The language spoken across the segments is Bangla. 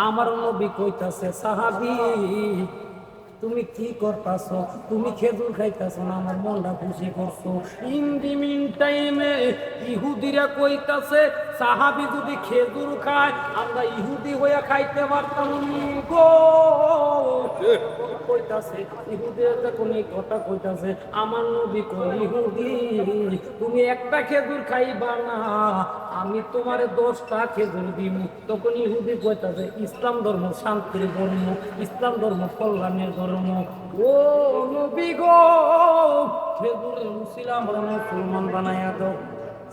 আমার নবী কইতাছে সাহাবী তুমি কি করতাছ? তুমি খেজুর খাইতাছ না, আমার মনটা খুশি করছো। ইন দি মিন টাইমে ইহুদিরা কইতাছে সাহাবী যদি খেজুর খায় আমরা ইহুদি হইয়া খাইতে পারতাম গো। কইতাছে ইহুদিরা যখন এই কথা কইতাছে, আমার নবী কই ইহুদি তুমি একটা খেজুর খাইবা না, আমি তোমারে 10টা খেজুর দিব। তখন ইহুদি কইতাছে ইসলাম ধর্ম শান্তির ধর্ম, ইসলাম ধর্ম কল্যাণের ধর্ম। ও নবী গো, খেজুরের উসিলা আমরা মুসলমান বানাইয়া দাও।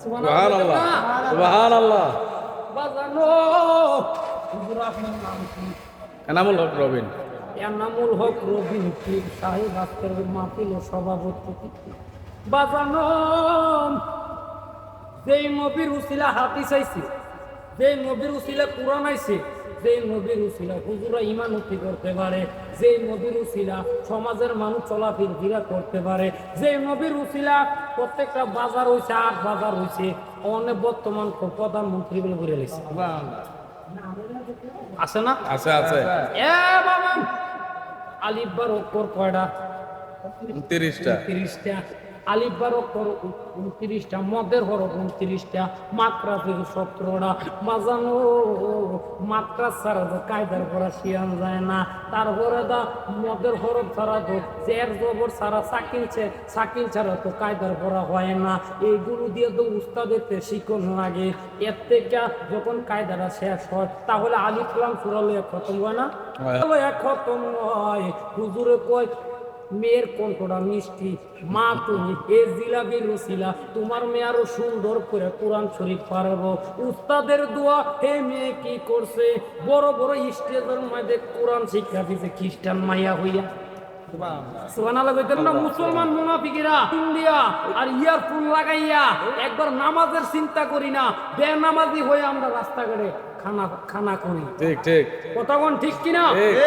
সুবহানাল্লাহ সুবহানাল্লাহ। বাজানো হুজুর আপনার নাম কি? এনামুল হক রবিন। এনামুল হক রবিন পীর সাহেব আজকের মাহফিল ও সভাপতি। বাজানো যেই নবীর উসিলা হাদিস আইছে, যেই নবীর উসিলা কুরআন আইছে, যেই নবীর উসিলা হুজুরা ইমানতি করতে পারে, যেই নবীর উসিলা সমাজের মানুষ চলাফেরা করতে পারে, যেই নবীর উসিলা প্রত্যেকটা বাজার হইছে, 8 বাজার হইছে, অনেক বর্তমান প্রধানমন্ত্রী বলে বলে লাইছে। আছে না? আছে আছে। এ বাবা আলিফবার অক্ষর কয়টা? 30টা। 30টা। আলিফবার অক্ষর 29টা, মদের হরফ 29টা, মাত্রা থেকে 17টা। বাজানো মাত্রা ছাড়া তো কায়দার পড়া শিয়ান যায় না। তারপরে দা মদের হরফ ছাড়া তো জের জবর ছাড়া সাকিন ছাড়া তো কায়দার পড়া হয় না। এইগুলো দিয়ে তো উস্তাদের শিকন লাগে। এর থেকে যখন কায়দাটা শেষ হয় তাহলে আলিফ লাম সূরা লয়ে খতম হয় না? খতম হয়। হুজুরে কয় মেয়ের কণ্ঠটা মিষ্টি, মা তুমি এ জিলাবির রসিলা তোমার মেয়ে আরো সুন্দর করে কোরআন শরীফ পারবো। উস্তাদের দোয়া হে মেয়ে কি করছে, বড় বড় স্টেজের মধ্যে কোরআন শিক্ষা দিছে খ্রিস্টান মাইয়া হইয়া। সুবহানাল্লাহ কইতেন না? মুসলমান মুনাফিকেরা ইন্ডিয়া আর ইয়ারফোন লাগাইয়া একবার নামাজের চিন্তা করি না, বেনামাজি হয়ে আমরা রাস্তাঘাটে খানা করি। ঠিক ঠিক কথা কোন ঠিক কিনা?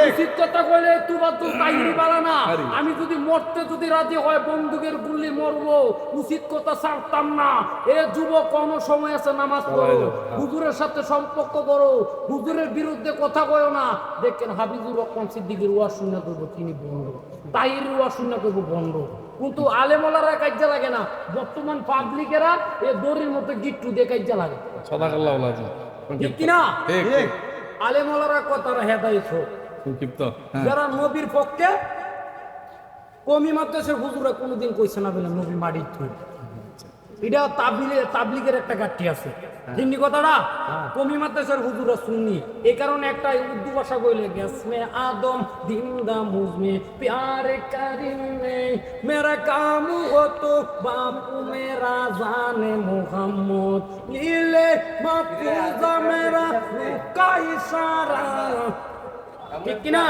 উচিত কথা কইলে তুবা তো তাইরি বালা না। আমি যদি মরতে যদি রাজি হয় বন্দুকের গুলি মরবো, উচিত কথা ছাড়তাম না। এ যুবক কোন সময় আছে নামাজ পড়ো, হুজুরের সাথে সম্পর্ক করো, হুজুরের বিরুদ্ধে কথা কয়ো না। দেখেন হাবিবুর রহমান সিদ্দিকীর ওয়াজ শুনে করবো তিনি বন্ধ, তাইরি ওয়াজ শুনে করবো বন্ধ। কিন্তু আলেমওয়ালারা কাজ্জা লাগে না। বর্তমান পাবলিকেরা এ দড়ির মতো গিট্টু দিয়ে কাজ্জা লাগে। সাদাকাল্লাহ লাজিম। ঠিক কিনা? ঠিক ঠিক। আলেমওয়ালারা কথার হেদায়েত হোক। সংক্ষিপ্ত। যারা নবীর পক্ষে কমি মাদ্রাসার হুজুরা কোনোদিন কইছে না বলে নবী মাটির থুই। এটা তাবলিগের একটা গাঠি আছে। হিন্দি কথাটা কমি মাদ্রাসার হুজুরা সুন্নি। এই কারণে একটা উর্দু ভাষা কইলে গেসমে আদম দিন্দা মুজমে প্যারে কারিমে মেরা কাম হতো বাপু মেরা জানে মুহাম্মদ লীলে মাফুজা মেরা রুকা ইশারা। ঠিক কিনা?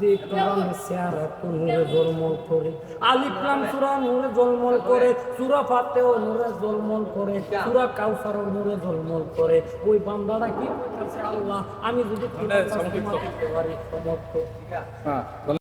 যে কারণে চেহারা নূরে জলমল করে, আলিফ লাম সূরা নূরে জলমল করে, সূরা ফাতিহা নূরে জলমল করে, সূরা কাউসার নূরে জলমল করে। ওই বান্দাটা কি কইতাছে, আল্লাহ আমি যদি তোমার কাছে মাফ করতে পারি সমর্থ।